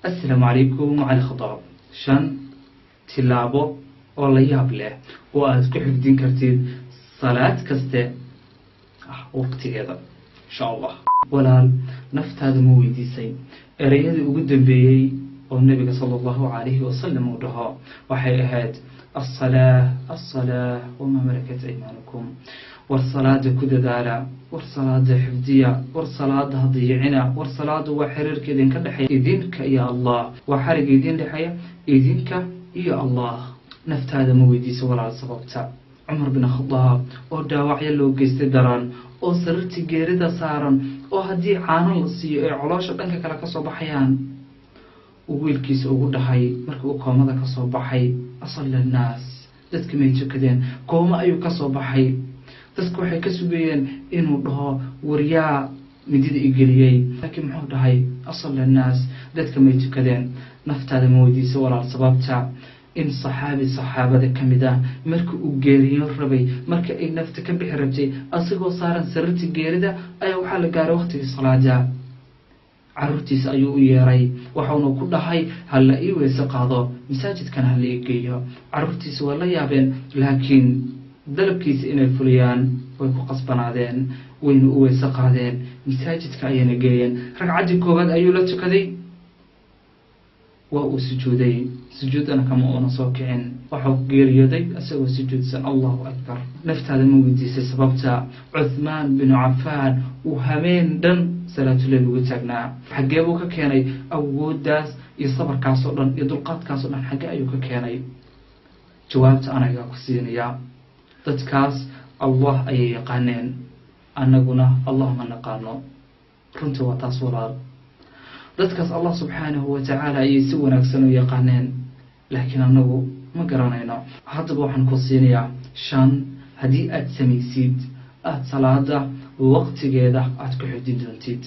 السلام عليكم على الخطاب شان تلابو والله يابله وأذكر حفظين كرتين صلاة كسته وقتي هذا إن شاء الله ولا نفت هذا مويدي سي أريد أقدم بي والنبي صلى الله عليه وسلم ودها وحي أهد الصلاة وما ملكت أيمانكم والصلاة كددالا والصلاة حفظية والصلاة ضيعنا والصلاة وحرر كذين كدحيا إذنك يا الله وحرق إذن دحيا إذنك يا الله نفت هذا مويدي سوال على صبابتا عمر بن الخطاب oo dhaawacyo loo geystay daran oo sararti geerida saaran oo hadii caano la siiyo ee caloosha dhanka kale ka soo baxayaan wiilkiisa ugu dhahay markii uu koomada ka soo baxay asalla naas dadka may jikadeen kooma ayuu ka soo baxay dadku waxay ka sugayeen inuu dhaho wariyaa midida igeliyay laakiin muxuu dhahay asalla naas dadka may jikadeen naftaada moodiisa walaal sababta in saxaabada kamida markii uu geeriyo rabay markii ay nafta ka bixi rabtay asagoo saaran sararti geerida ayaa waxa la gaaray waqtigii salaada carruurtiisa ayuu u yeeray waxaanu ku dhahay hal ii weese qaado masaajidkan hal ii geeyo carruurtiisa waa la yaabeen laakiin dalabkiisa inay fuliyaan way ku qasbanaadeen wayna u weese qaadeen masaajidka ayayna geeyeen ragcadii koowaad ayuu la tukaday وسجودي سجودنا كما أنا صاكعين وحق جيريدي أسوي سجود سن الله أكبر نفت هذا موجودي سببتها عثمان بن عفان وهمين دن صلاة الليل وتجنا حجابك كاني أود داس يصبر كاسرن يدلقات كاسرن حاجة أيوك كاني جوابت أنا يا كسين يا تتكاس الله أي قانين أنا قلنا الله من قانو كنت وتصورات dadkaas Allah subhanahu wa ta'ala ay si wanaagsan u yaqaaneen laakiin anagu ma garanayno hadaba waxaan ku siinayaa shan hadii aad samaysid salaada waqtigeeda aad ku xidid doontid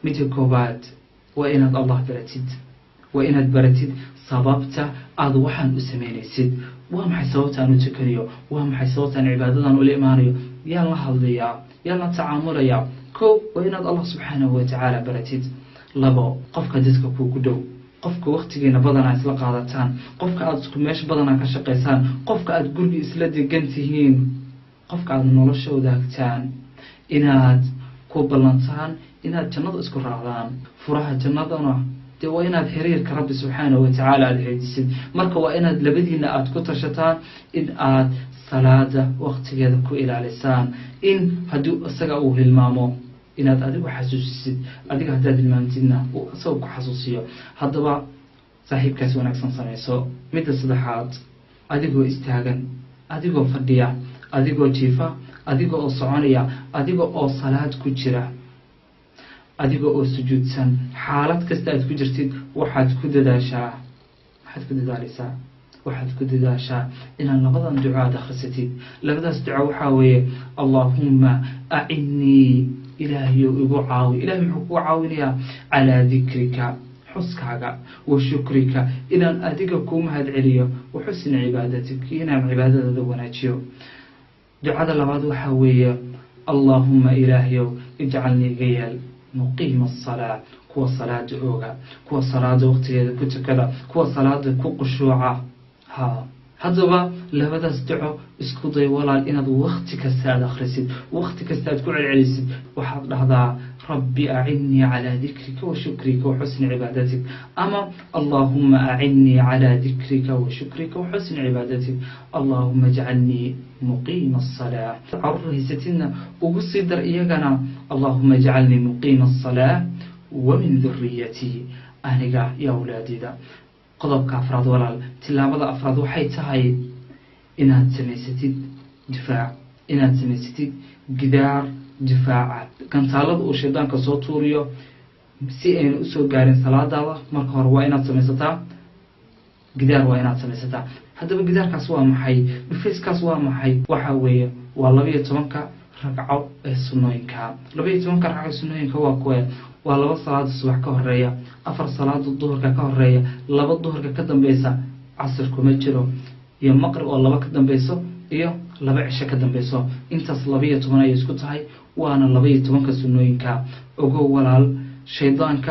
mid koobaad waa inaad Allah baratid waa inaad baratid sababta aad waxaan u sameynaysid waa maxay sababta aad u tukariyo waa maxay sababta cibaadadan u leeyahay yaa la hadlayaa yaa la tacaamulaya waa inaad Allah subhanahu wa ta'ala baratid labo qofka dadka ku dhow qofka waqtigeena badana isla qaadataan qofka aad isku meesh badana ka shaqeysaan qofka aad guriga isla degan tihiin qofka aad nolosha wadaagtaan inaad ku balantaan inaad jannada isku raacdaan furaha jannadana waa inaad xiriirka Rabbi subhanahu wa ta'ala aad xiriirsid marka waa inaad labadiina aad ku tashataan in aad salaada waqtigeeda ku ilaalisaan in hadii asaga uu hilmaamo inaad adigu xasuusisid adiga hadaad ilmaantidna oo soo ku xasuusiyo hadaba saaxiibkaas wanaagsan sameeyso mid saddexaad adigoo istaagan adigoo fadhiya adigoo jiifa adigoo oo soconaya adigoo oo salaad ku jira adigoo oo sujuudsan xaalad kasta aad ku jirtid waxaad ku dadaashaa inaad labadan duco aad akhrisatid labadaas duco waxa weeye Allahumma a'inni إلهي وعاوي إلهي محكو عاوينيا على ذكرك حسكاك وشكرك إذا أدقكم هاد عليا وحسن عبادتك ينام عبادة ذواناتيو دعاء الله وحاوية اللهم إلهي اجعلني غيال مقيم الصلاة كو صلاة أوغا كو صلاة وقتها كتكلا كو صلاة كو قشوعة هذا لبدا استدعو اسكو ضي ولا إناد وقتك السادة خرسيد وقتك السادة كل العليسيد وحضر هذا ربي أعني على ذكرك وشكرك وحسن عبادتك أما اللهم أعني على ذكرك وشكرك وحسن عبادتك اللهم اجعلني مقيم الصلاة عرره ستنا وقصدر إياقنا اللهم اجعلني مقيم الصلاة ومن ذريتي أهنقا يا أولادي ذا قضبك أفراد ولا تلابد أفراد وحي تهي إنها تسميستيد دفاع إنها تسميستيد جدار دفاع كان طالب وشيطان كصوت توريو سي إن أسوء قارن صلاة الله مركور وإنها تسميستا جدار وإنها تسميستا هذا بجدار كسوا محي بفيس كسوا محي وحوية والله يتمنك ركعوا السنوينك لبي يتمنك ركعوا السنوينك هو كوي ولبا صلاة الصبح كهرية أفر صلاة الظهر كهرية لبا الظهر كدن بيسا عصر كمجرو يا مقرب والله كدن بيسو إيو لبا عشاء كدن بيسو انت صلبية تمنى يسكتهاي وانا لبية تمنك سنوينك اوغو ولال شيطانك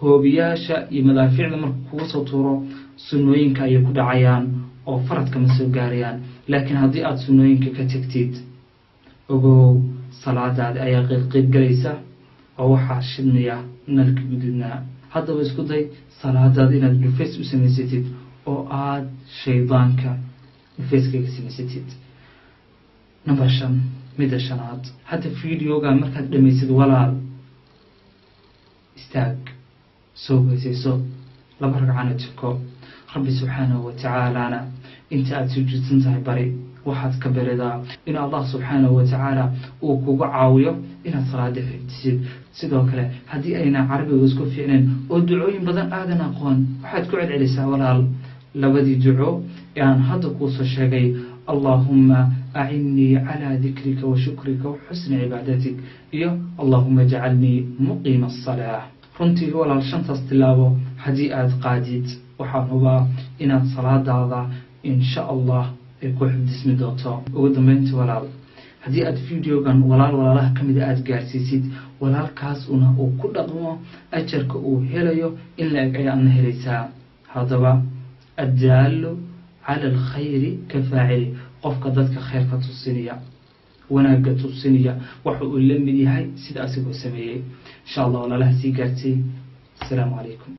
hoobiyaasha iyo madaafiicda marka kugu soo tuuro sunnooyinka ayay ku dhacayaan oo faradka ma soo gaarayaan. laakiin haddii aada sunnooyinka ka tegtid ogow salaadaadi ayaa qeyb galaysa oo waxaa shidmaya nalka gududnaa. haddaba isku day salaadaada inaad dhufays u samaysatid oo aada shaydaanka dhufayskaga samaysatid. number 5 midda shanaad, hadda videoga markaad dhamaysid walaal istaag, soo weysayso, 2 ragcana tuko. rabbi subxaanahu watacaalana inta aada sujuudsan tahay bari, waxaad ka baridaa in allah subxaanahu watacaala uu kugu caawiyo inaad salaada xifdisid. sidoo kale haddii ayna carabiga isku fiicnayn oo ducooyin badan aadan aqoon, waxaad ku celcelisaa walaal 2 duco ee aan hadda kuusoo sheegay. allahumma acinnii calaa dikrika wa shukrika wa xusni cibaadatik iyo allahumma jacalnii muqiima asalaa. runtii walaal 5taas tilaabo haddii aada qaadid waxaan hubaa inaad salaadaada insha allah ay ku xifdismi doonto. ugu dambeyntii walaal, haddii aad videogan walaalaha ka mida aada gaarsiisid walaalkaas una uu ku dhaqmo ajarka uu helayo in la eg ayaadna helaysaa. haddaba addaallu cala alkhayri ka faacili, qofka dadka khayrka tusinaya wanaagga tusinaya waxa uu la mid yahay sida asigoo sameeyey. insha allah walaalaha sii gaartay. asalaamu calaykum.